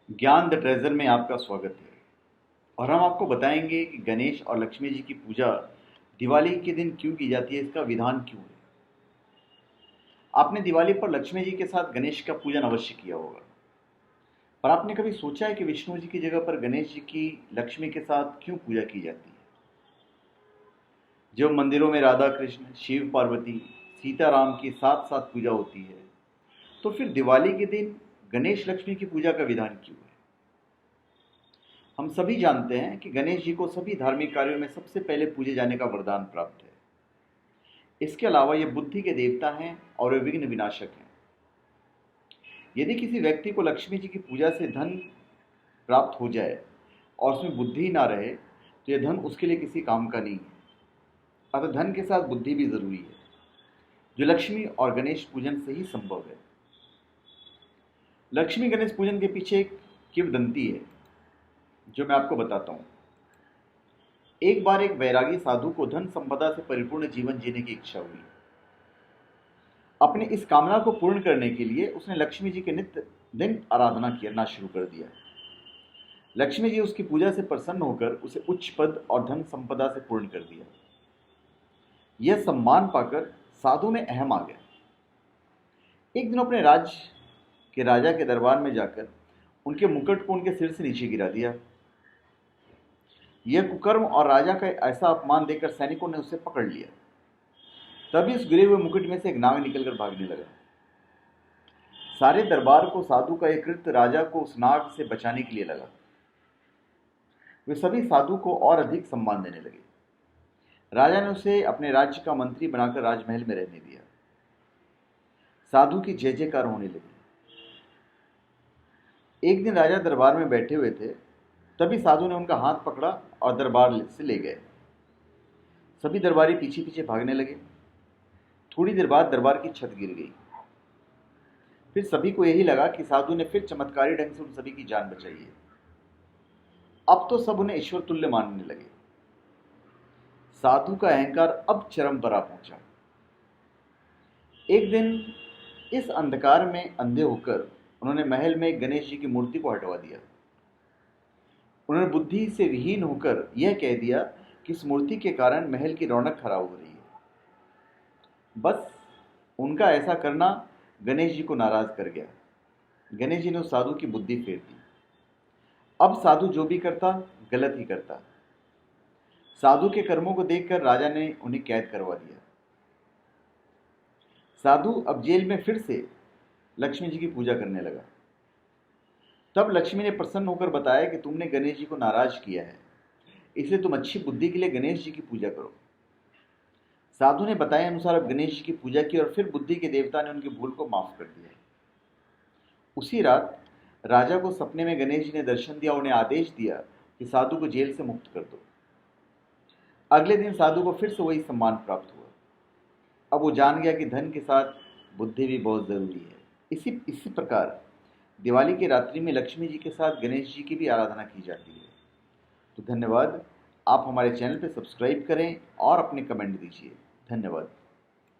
ज्ञान the treasure में आपका स्वागत है। और हम आपको बताएंगे कि गणेश और लक्ष्मी जी की पूजा दिवाली के दिन क्यों की जाती है, इसका विधान क्यों है। आपने दिवाली पर लक्ष्मी जी के साथ गणेश का पूजन अवश्य किया होगा, पर आपने कभी सोचा है कि विष्णु जी की जगह पर गणेश जी की लक्ष्मी के साथ क्यों पूजा की जाती है। जब मंदिरों में राधा कृष्ण, शिव पार्वती, सीताराम की साथ साथ पूजा होती है, तो फिर दिवाली के दिन गणेश लक्ष्मी की पूजा का विधान क्यों है। हम सभी जानते हैं कि गणेश जी को सभी धार्मिक कार्यों में सबसे पहले पूजे जाने का वरदान प्राप्त है। इसके अलावा ये बुद्धि के देवता हैं और वे विघ्न विनाशक हैं। यदि किसी व्यक्ति को लक्ष्मी जी की पूजा से धन प्राप्त हो जाए और उसमें बुद्धि ना रहे, तो यह धन उसके लिए किसी काम का नहीं है। अतः धन के साथ बुद्धि भी जरूरी है, जो लक्ष्मी और गणेश पूजन से ही संभव है। लक्ष्मी गणेश पूजन के पीछे एक किंवदंती है, जो मैं आपको बताता हूँ। एक बार एक वैरागी साधु को धन संपदा से परिपूर्ण जीवन जीने की इच्छा हुई। अपनी इस कामना को पूर्ण करने के लिए उसने लक्ष्मी जी के नित्य दिन आराधना करना शुरू कर दिया। लक्ष्मी जी उसकी पूजा से प्रसन्न होकर उसे उच्च पद और धन संपदा से पूर्ण कर दिया। यह सम्मान पाकर साधु में अहम आ गया। एक दिन अपने राज्य के राजा के दरबार में जाकर उनके मुकुट को उनके सिर से नीचे गिरा दिया। यह कुकर्म और राजा का ऐसा अपमान देकर सैनिकों ने उसे पकड़ लिया। तभी उस गिरे हुए मुकुट में से एक नाग निकलकर भागने लगा। सारे दरबार को साधु का यह कृत्य राजा को उस नाग से बचाने के लिए लगा। वे सभी साधु को और अधिक सम्मान देने लगे। राजा ने उसे अपने राज्य का मंत्री बनाकर राजमहल में रहने दिया। साधु की जय जयकार होने लगी। एक दिन राजा दरबार में बैठे हुए थे, तभी साधु ने उनका हाथ पकड़ा और दरबार से ले गए। सभी दरबारी पीछे पीछे भागने लगे। थोड़ी देर बाद दरबार की छत गिर गई। फिर सभी को यही लगा कि साधु ने फिर चमत्कारी ढंग से उन सभी की जान बचाई है। अब तो सब उन्हें ईश्वर तुल्य मानने लगे। साधु का अहंकार अब चरम पर आ पहुंचा। एक दिन इस अंधकार में अंधे होकर उन्होंने महल में गणेश जी की मूर्ति को हटवा दिया। उन्होंने बुद्धि से विहीन होकर यह कह दिया कि इस मूर्ति के कारण महल की रौनक खराब हो रही है। बस उनका ऐसा करना गणेश जी को नाराज कर गया। गणेश जी ने उस साधु की बुद्धि फेर दी। अब साधु जो भी करता गलत ही करता। साधु के कर्मों को देखकर राजा ने उन्हें कैद करवा दिया। साधु अब जेल में फिर से लक्ष्मी जी की पूजा करने लगा। तब लक्ष्मी ने प्रसन्न होकर बताया कि तुमने गणेश जी को नाराज किया है, इसलिए तुम अच्छी बुद्धि के लिए गणेश जी की पूजा करो। साधु ने बताए अनुसार अब गणेश जी की पूजा की और फिर बुद्धि के देवता ने उनकी भूल को माफ कर दिया। उसी रात राजा को सपने में गणेश जी ने दर्शन दिया और उन्हें आदेश दिया कि साधु को जेल से मुक्त कर दो। अगले दिन साधु को फिर से वही सम्मान प्राप्त हुआ। अब वो जान गया कि धन के साथ बुद्धि भी बहुत जरूरी है। इसी प्रकार दिवाली की रात्रि में लक्ष्मी जी के साथ गणेश जी की भी आराधना की जाती है। तो धन्यवाद। आप हमारे चैनल पर सब्सक्राइब करें और अपने कमेंट दीजिए। धन्यवाद।